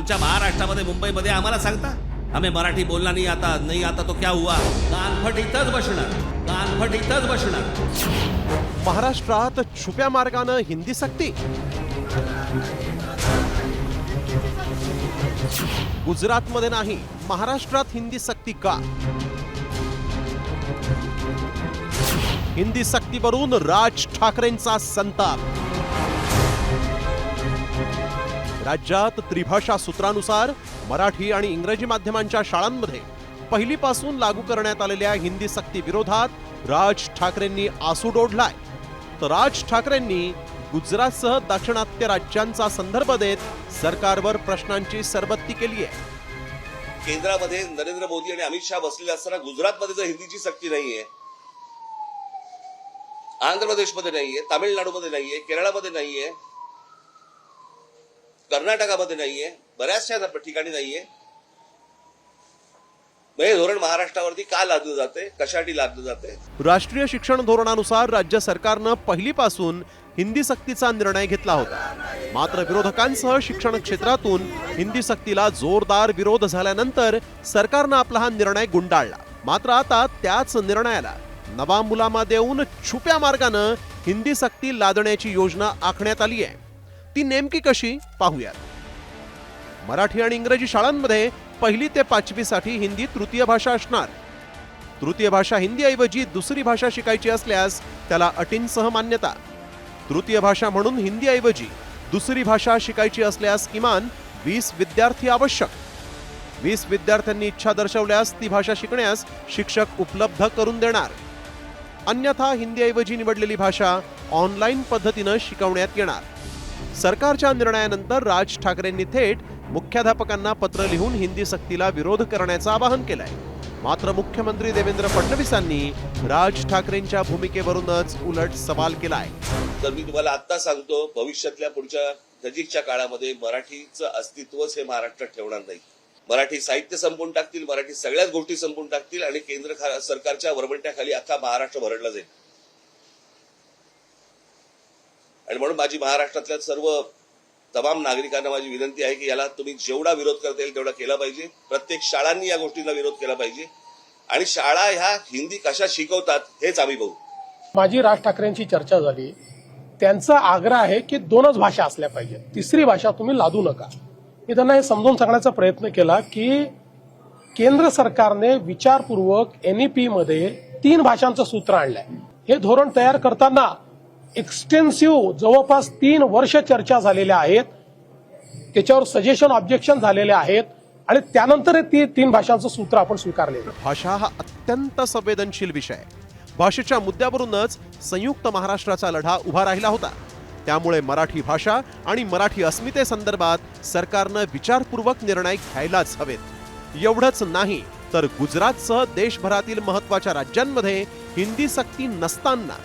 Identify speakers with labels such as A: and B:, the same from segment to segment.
A: आमच्या महाराष्ट्रामध्ये मुंबईमध्ये आम्हाला सांगता हमें मराठी बोलना नहीं आता तो क्या हुआ? कानफट इथंच बसणार.
B: महाराष्ट्रात छुप्या मार्गानं हिंदी सक्ती. गुजरातमध्ये नाही, महाराष्ट्रात हिंदी सक्ती का? हिंदी सक्तीवरून राज ठाकरेंचा संताप. राज्यात त्रिभाषा सूत्रानुसार मराठी आणि इंग्रजी माध्यमांच्या शाळांमध्ये पहिलीपासून लागू करण्यात आलेल्या हिंदी सक्ती विरोधात राज ठाकरेंनी आसूड ओढलाय. तर राज ठाकरेंनी गुजरातसह दाक्षिणात्य राज्यांचा संदर्भ देत सरकारवर प्रश्नांची सरबत्ती केली आहे.
C: केंद्रामध्ये नरेंद्र मोदी आणि अमित शहा बसलेले असताना गुजरातमध्ये जर हिंदीची सक्ती नाहीये, आंध्र प्रदेशमध्ये नाहीये, तामिळनाडूमध्ये नाहीये, केरळमध्ये नाहीये, कर्नाटकामध्ये नाहीये, बऱ्याचशा ठिकाणी नाहीये, हे धोरण महाराष्ट्रावरती का लादलं जाते, कशासाठी लादलं जाते?
B: राष्ट्रीय शिक्षण धोरणानुसार राज्य सरकारनं पहिलीपासून हिंदी सक्तीचा निर्णय घेतला होता. मात्र विरोधकांसह शिक्षण क्षेत्रातून हिंदी सक्तीला जोरदार विरोध झाल्यानंतर सरकारनं आपला हा निर्णय गुंडाळला. मात्र आता त्याच निर्णयाला नवा मुलामा देऊन छुप्या मार्गानं हिंदी सक्ती लादण्याची योजना आखण्यात आली आहे. ती नेमकी कशी पाहूयात. मराठी आणि इंग्रजी शाळांमध्ये 1ली ते 5वी साठी हिंदी तृतीय भाषा असणार. तृतीय भाषा हिंदीऐवजी दुसरी भाषा शिकायची असल्यास त्याला अटींसह मान्यता. तृतीय भाषा म्हणून हिंदीऐवजी दुसरी भाषा शिकायची असल्यास किमान 20 विद्यार्थी आवश्यक. 20 विद्यार्थ्यांनी इच्छा दर्शवल्यास ती भाषा शिकण्यास शिक्षक उपलब्ध करून देणार. अन्यथा हिंदीऐवजी निवडलेली भाषा ऑनलाईन पद्धतीनं शिकवण्यात येणार. सरकारच्या निर्णयानंतर राज ठाकरेंनी थेट मुख्याध्यापकांना पत्र लिहून हिंदी सक्तीला विरोध करण्याचं आवाहन केलंय. मात्र मुख्यमंत्री देवेंद्र फडणवीसांनी राज ठाकरेंच्या भूमिकेवरूनच उलट सवाल केलाय.
C: तर मी तुम्हाला आता सांगतो, भविष्यातल्या पुढच्या नजीकच्या काळामध्ये मराठीचं अस्तित्वच हे महाराष्ट्रात ठेवणार नाही. मराठी साहित्य संपवून टाकतील, मराठी सगळ्याच गोष्टी संपवून टाकतील आणि केंद्र सरकारच्या वरवंट्याखाली अख्खा महाराष्ट्र भरडला जाईल. आणि म्हणून माझी महाराष्ट्रातल्या सर्व तमाम नागरिकांना माझी विनंती आहे की याला तुम्ही जेवढा विरोध करता येईल तेवढा केला पाहिजे. प्रत्येक शाळांनी या गोष्टींना विरोध केला पाहिजे आणि शाळा ह्या हिंदी कशा शिकवतात हेच आम्ही बघू.
D: माझी राज ठाकरेंची चर्चा झाली. त्यांचा आग्रह आहे की 2च भाषा असल्या पाहिजेत, तिसरी भाषा तुम्ही लादू नका. मी त्यांना हे समजावून सांगण्याचा प्रयत्न केला की केंद्र सरकारने विचारपूर्वक NEP मध्ये 3 भाषांचं सूत्र आणलंय. हे धोरण तयार करताना एक्सटेन्सिव्ह जवळपास 3 वर्ष चर्चा झालेल्या आहेत. त्याच्यावर सजेशन ऑब्जेक्शन झालेले आहेत आणि त्यानंतर ते 3 भाषांचं सूत्र आपण स्वीकारले.
B: भाषा हा अत्यंत संवेदनशील विषय. भाषेच्या मुद्द्यावरूनच संयुक्त महाराष्ट्राचा लढा उभा राहिला होता. त्यामुळे मराठी भाषा आणि मराठी अस्मितेसंदर्भात सरकारनं विचारपूर्वक निर्णय घ्यायलाच हवेत. एवढंच नाही तर गुजरातसह देशभरातील महत्त्वाच्या राज्यांमध्ये हिंदी सक्ती नसताना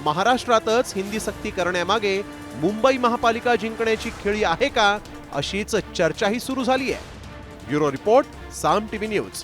B: महाराष्ट्रातच हिंदी सक्ती करण्यामागे मुंबई महापालिका जिंकण्याची खेळी आहे का, अशीच चर्चाही सुरू झाली आहे. ब्युरो रिपोर्ट, साम टीव्ही न्यूज.